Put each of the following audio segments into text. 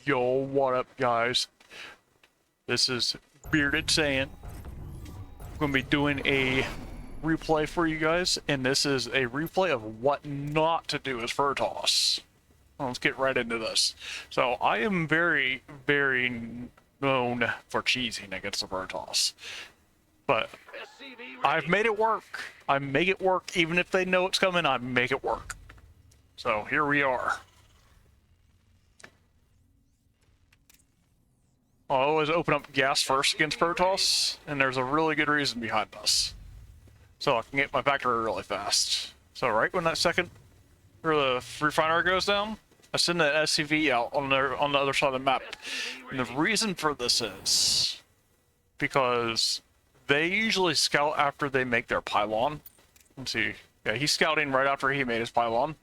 Yo, what up, guys? This is Bearded Saiyan. I'm going to be doing a replay for you guys, and this is a replay of what not to do as protoss. Let's get right into this. So, I am very, very known for cheesing against the protoss. But I've made it work. I make it work. Even if they know it's coming, I make it work. So, here we are. I'll always open up gas first against protoss, and there's a really good reason behind this. So I can get my factory really fast. So right when that second, or the refinery goes down, I send that SCV out on the other side of the map. And the reason for this is because they usually scout after they make their pylon. Let's see. Yeah, he's scouting right after he made his pylon.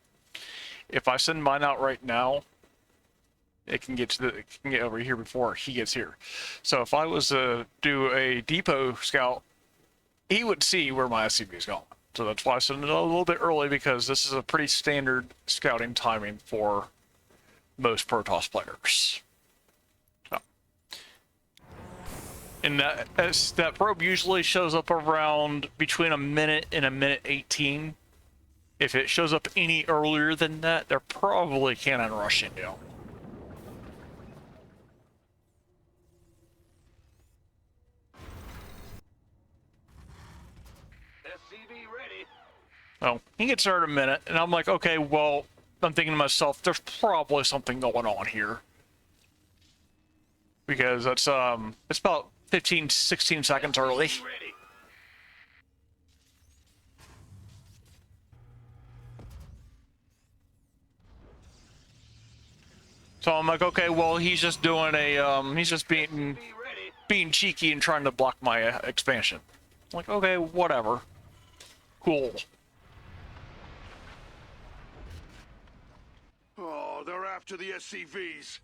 If I send mine out right now, it can get over here before he gets here. So if I was to do a depot scout, he would see where my SCV is going. So that's why I sent it a little bit early, because this is a pretty standard scouting timing for most protoss players. So. And that probe usually shows up around between a minute and a minute 18. If it shows up any earlier than that, they're probably cannon rushing you. Oh, he gets there in a minute, and I'm like, okay, well, I'm thinking to myself, there's probably something going on here. Because it's about 15, 16 seconds early. So I'm like, okay, well, he's just doing a, he's just being cheeky and trying to block my expansion. I'm like, okay, whatever. Cool. Oh, they're after the SCVs.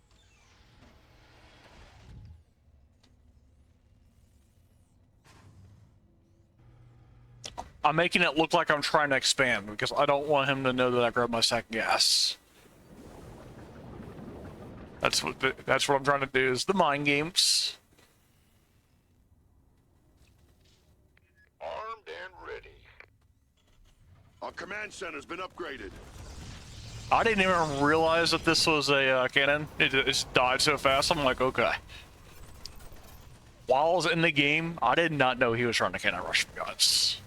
I'm making it look like I'm trying to expand because I don't want him to know that I grabbed my second gas. That's what I'm trying to do, is the mind games. Armed and ready. Our command center's been upgraded. I didn't even realize that this was a cannon. It just died so fast. I'm like, okay. While I was in the game, I did not know he was trying to cannon rush me, guys.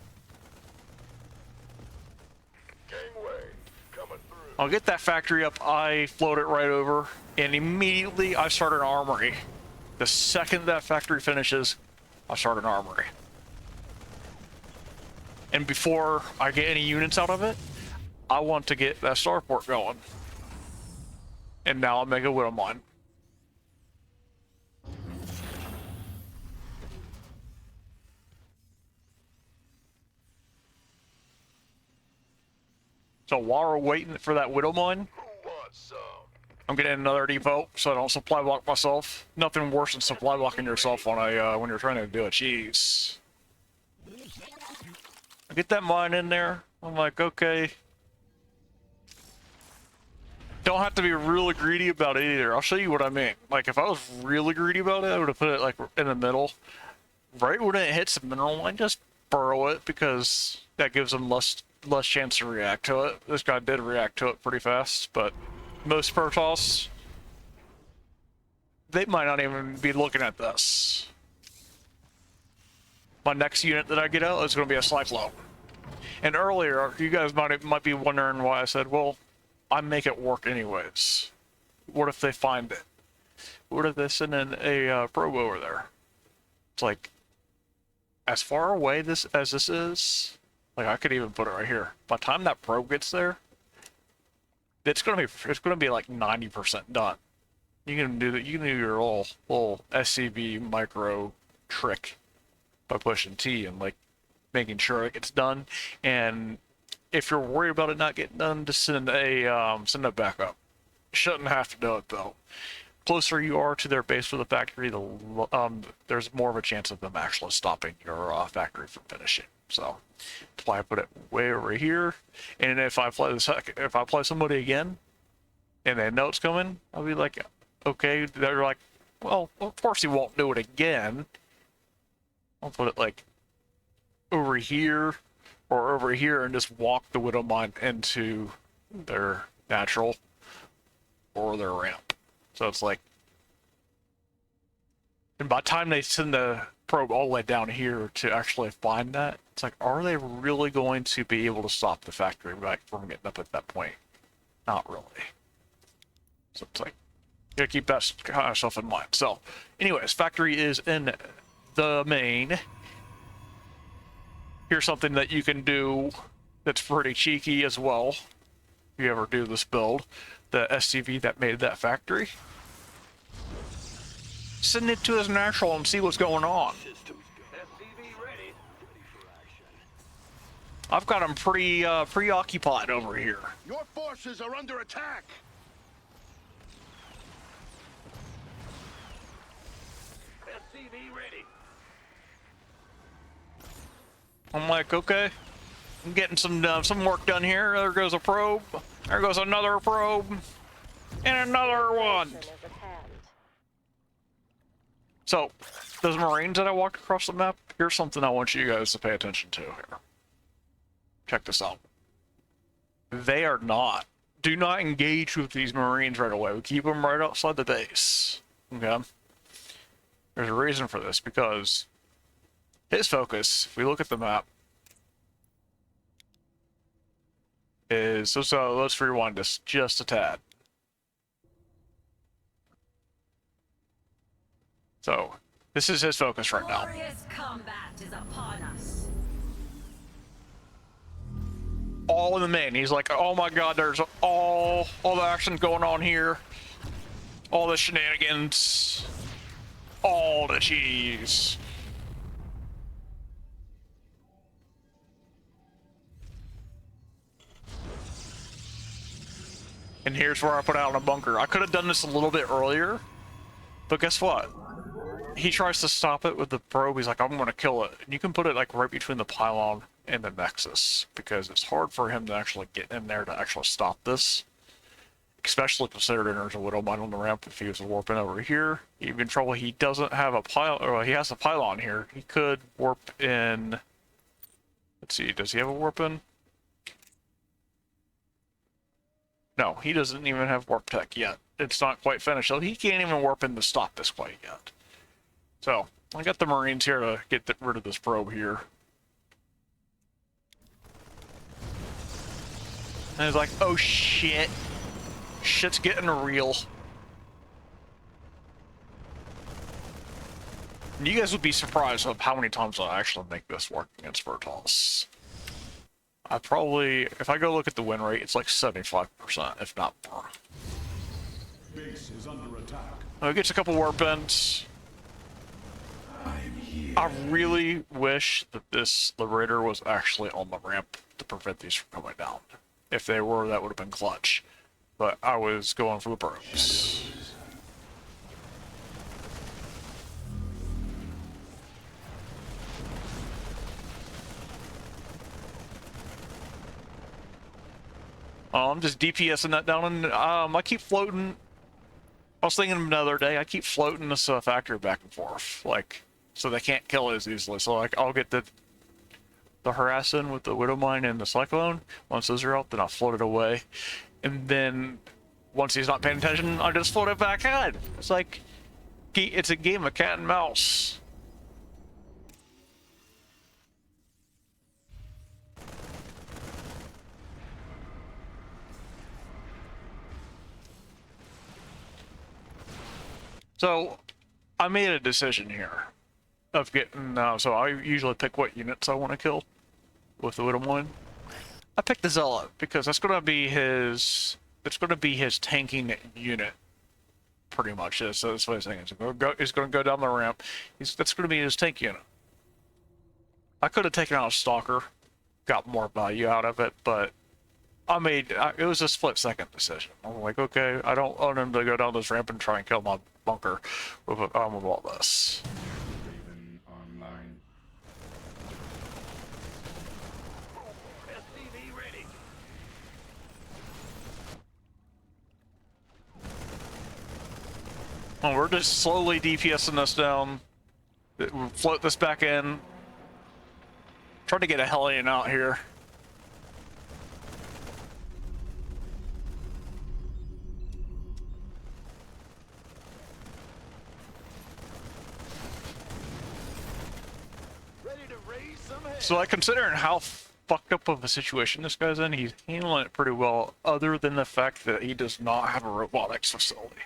Gangway, coming through. I'll get that factory up. I float it right over, and immediately I start an armory. The second that factory finishes, I start an armory. And before I get any units out of it, I want to get that starport going. And now I'll make a widow mine. So while we're waiting for that widow mine, I'm getting another depot so I don't supply block myself. Nothing worse than supply blocking yourself on a when you're trying to do a cheese. I get that mine in there. I'm like, okay. Don't have to be really greedy about it either. I'll show you what I mean. Like, if I was really greedy about it, I would have put it like in the middle. Right when it hits the mineral line, just burrow it, because that gives them less chance to react to it. This guy did react to it pretty fast, but most protoss, they might not even be looking at this. My next unit that I get out is going to be a Cyclone. And earlier, you guys might be wondering why I said, well, I make it work anyways. What if they find it? What if they send in a probe over there? It's like, as far away as this is, like, I could even put it right here. By the time that probe gets there, it's gonna be like 90% done. You can do your little SCV micro trick by pushing T and like making sure it gets done. And if you're worried about it not getting done, just send it back up. Shouldn't have to do it though. Closer you are to their base for the factory, there's more of a chance of them actually stopping your factory from finishing. So that's why I put it way over here. And if I play somebody again, and they know it's coming, I'll be like, Okay, they're like, well, of course he won't do it again. I'll put it like over here or over here and just walk the Widow Mine into their natural or their ramp. So it's like, and by the time they send the probe all the way down here to actually find that, it's like, are they really going to be able to stop the factory back from getting up at that point? Not really. So it's like, you gotta keep that kind of stuff in mind. So, anyways, factory is in the main. Here's something that you can do that's pretty cheeky as well. If you ever do this build, the SCV that made that factory, send it to his natural and see what's going on. I've got him pretty preoccupied over here. Your forces are under attack. SCV ready. I'm like, okay, I'm getting some work done here. There goes a probe. There goes another probe, and another one. So, those Marines that I walked across the map, here's something I want you guys to pay attention to here. Check this out. They are not. Do not engage with these Marines right away. We keep them right outside the base. Okay? There's a reason for this, because his focus, if we look at the map, is... So let's rewind this just a tad. So, this is his focus right now. Glorious combat is upon us. All in the main. He's like, oh my god, there's all the action going on here. All the shenanigans. All the cheese. And here's where I put out a bunker. I could have done this a little bit earlier, but guess what? He tries to stop it with the probe. He's like, I'm going to kill it. And you can put it like right between the pylon and the nexus, because it's hard for him to actually get in there to actually stop this. Especially considering there's a Widow Mine on the ramp. If he was warping over here, he'd be in trouble. He doesn't have a pylon, or he has a pylon here. He could warp in. Let's see, does he have a warp in? No, he doesn't even have warp tech yet. It's not quite finished, so he can't even warp in to stop this quite yet. So, I got the Marines here to get rid of this probe here. And it's like, oh shit. Shit's getting real. And you guys would be surprised of how many times I actually make this work against protoss. I probably, if I go look at the win rate, it's like 75%, if not more. Base is under attack. It gets a couple warp ends. I really wish that this Liberator was actually on the ramp to prevent these from coming down. If they were, that would have been clutch. But I was going for the probes. I'm just DPSing that down, and I keep floating. I was thinking the other day, I keep floating this factory back and forth, like, so they can't kill it as easily. So like, I'll get the harassing with the Widow Mine and the Cyclone. Once those are out, then I'll float it away, and then once he's not paying attention, I'll just float it back in. It's like, it's a game of cat and mouse. So, I made a decision here of getting, so I usually pick what units I want to kill with the Widow Mine. I picked the Zealot because that's going to be his, it's going to be his tanking unit, pretty much. So that's what he's thinking. He's going to go down the ramp. That's going to be his tank unit. I could have taken out a Stalker, got more value out of it, but it was a split-second decision. I'm like, okay, I don't want him to go down this ramp and try and kill my bunker with all this. Raven online. SCV ready. Well, we're just slowly DPSing this down. We'll float this back in. Try to get a Hellion out here. Ready to raise some hell. So, like, considering how fucked up of a situation this guy's in, he's handling it pretty well, other than the fact that he does not have a robotics facility.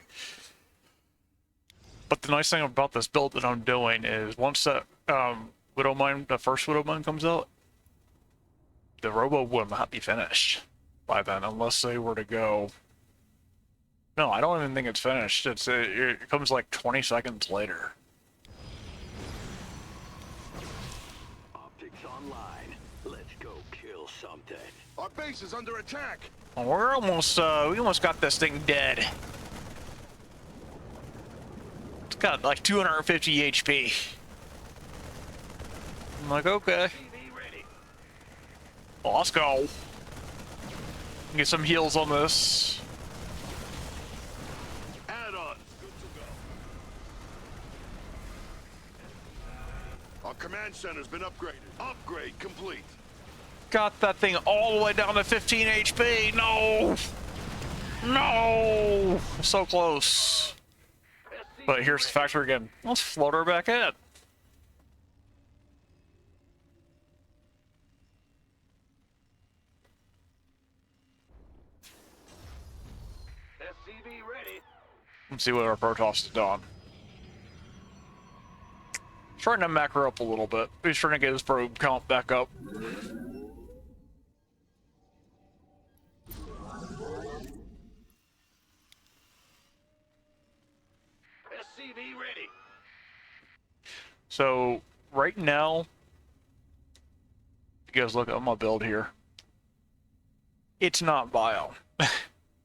But the nice thing about this build that I'm doing is once that Widowmine, the first Widowmine comes out, the robo will not be finished by then, unless they were to go. No, I don't even think it's finished. It comes like 20 seconds later. Optics online. Let's go kill something. Our base is under attack. Well, we're almost we almost got this thing dead. It's got like 250 HP. I'm like, okay. Well, let's go. Get some heals on this. Add-on. Good to go. Our command center's been upgraded. Upgrade complete. Got that thing all the way down to 15 HP. No! No! So close. But here's the factor again. Let's float her back in. SCV ready. Let's see what our protoss is doing. Trying to macro up a little bit. He's trying to get his probe count back up. SCV ready. So, right now, you guys look at my build here. It's not bio.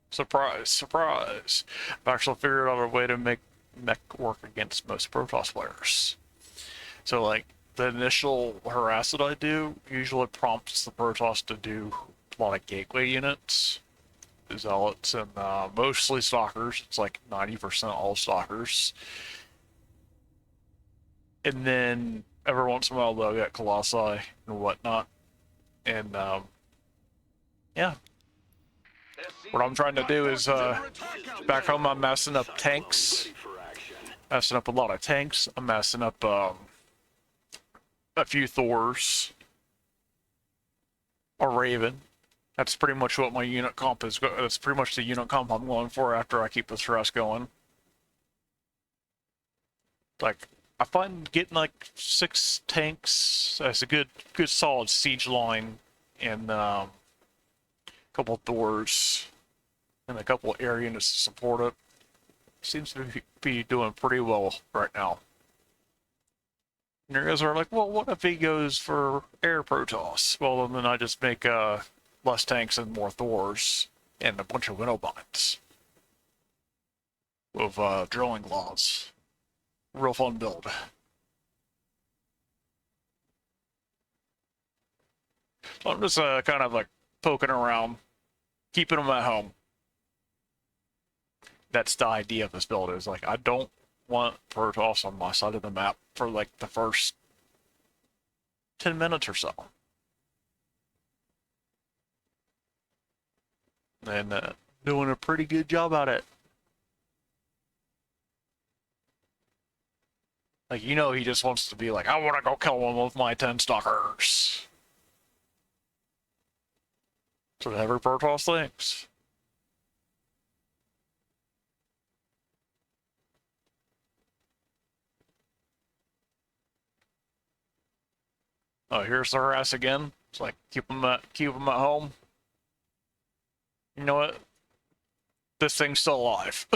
Surprise, surprise. I've actually figured out a way to make mech work against most Protoss players. So, like, the initial harass that I do usually prompts the Protoss to do a lot of gateway units, zealots, and mostly stalkers. It's like 90% all stalkers. And then every once in a while they'll get Colossi and whatnot. And, yeah. What I'm trying to do is, back home I'm messing up tanks. Messing up a lot of tanks. I'm messing up, a few Thors. A Raven. That's pretty much what my unit comp is. That's pretty much the unit comp I'm going for after I keep this thrust going. Like, I find getting like 6 tanks as a good solid siege line, and a couple Thors and a couple air units to support it seems to be doing pretty well right now. And you guys are like, well, what if he goes for air Protoss? Well, then I just make less tanks and more Thors and a bunch of Widowmines with drilling claws. Real fun build. So I'm just kind of like poking around, keeping them at home. That's the idea of this build, is like, I don't want Protoss on my side of the map for like the first 10 minutes or so. And doing a pretty good job at it. Like, you know, he just wants to be like, I want to go kill one with my 10 stalkers. So every Protoss thinks. Oh, here's the harass again. It's like, keep them at home. You know what? This thing's still alive.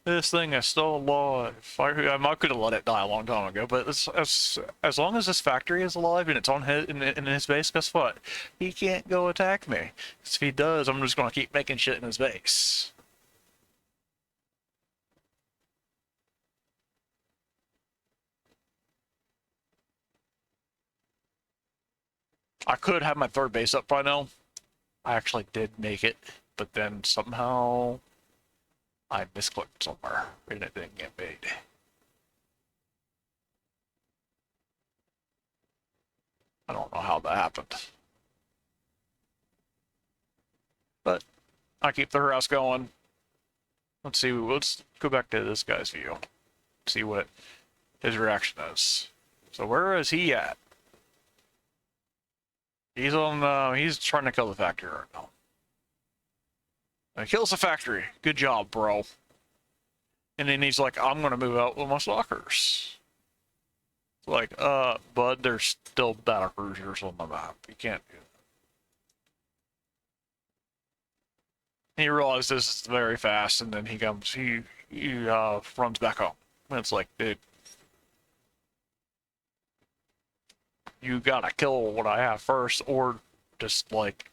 This thing is still alive. I could have let it die a long time ago, but as long as this factory is alive and it's on in his base, guess what? He can't go attack me. 'Cause if he does, I'm just gonna keep making shit in his base. I could have my third base up by now. I actually did make it, but then somehow I misclicked somewhere and it didn't get made. I don't know how that happened. But I keep the harass going. Let's see, let's go back to this guy's view. See what his reaction is. So where is he at? He's on, he's trying to kill the factory right now. He kills the factory. Good job, bro. And then he's like, I'm gonna move out with my stalkers. Like, bud, there's still battle cruisers on the map. You can't do that. He realizes this is very fast, and then he comes, he runs back home. And it's like, dude, you gotta kill what I have first, or just like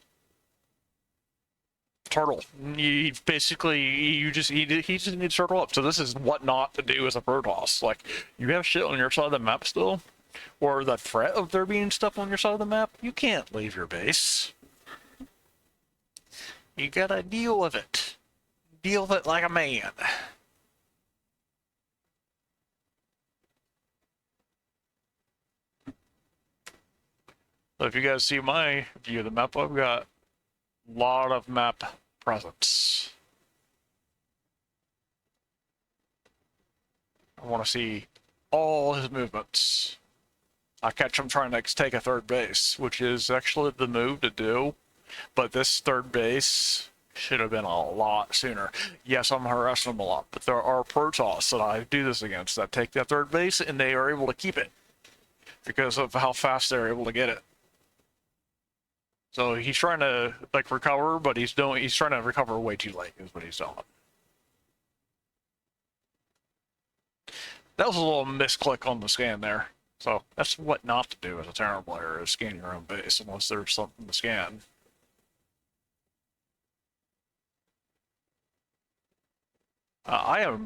turtle. You basically, he just needs to turtle up. So this is what not to do as a protoss. Like, you have shit on your side of the map still, or the threat of there being stuff on your side of the map. You can't leave your base. You gotta deal with it. Deal with it like a man. So if you guys see my view of the map, I've got a lot of map presence. I want to see all his movements. I catch him trying to take a third base, which is actually the move to do. But this third base should have been a lot sooner. Yes, I'm harassing him a lot, but there are protoss that I do this against that take that third base, and they are able to keep it because of how fast they're able to get it. So he's trying to like recover, but he's trying to recover way too late is what he's doing. That was a little misclick on the scan there. So that's what not to do as a Terran player, is scan your own base unless there's something to scan. I have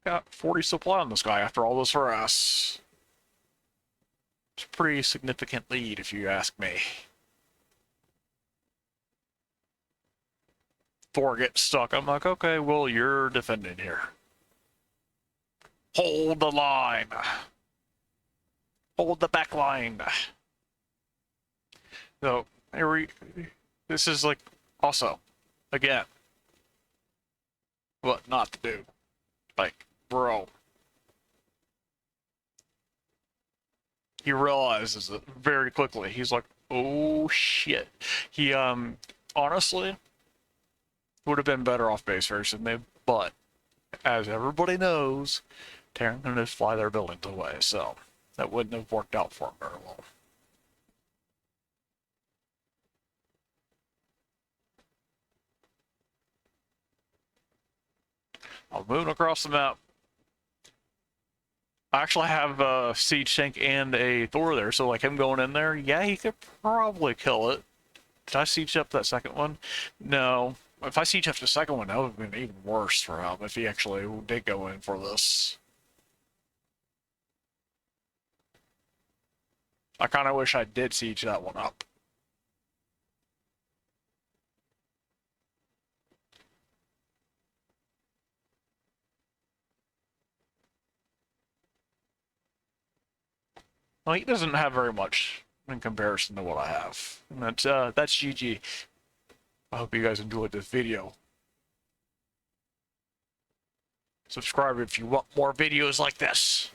got 40 supply on this guy after all this harass. It's a pretty significant lead if you ask me. Thor gets stuck. I'm like, okay, well, you're defending here. Hold the line. Hold the back line. So, this is like, also, again, what not to do. Like, bro. He realizes it very quickly. He's like, oh shit. He, honestly, would have been better off base first than they, but as everybody knows, Terran can just fly their buildings away, so that wouldn't have worked out for him very well. I'm moving across the map. I actually have a siege tank and a Thor there, so like him going in there, yeah, he could probably kill it. Did I siege up that second one? No. If I siege up the second one, that would have been even worse for him if he actually did go in for this. I kind of wish I did siege that one up. Well, he doesn't have very much in comparison to what I have. And that's GG. I hope you guys enjoyed this video. Subscribe if you want more videos like this.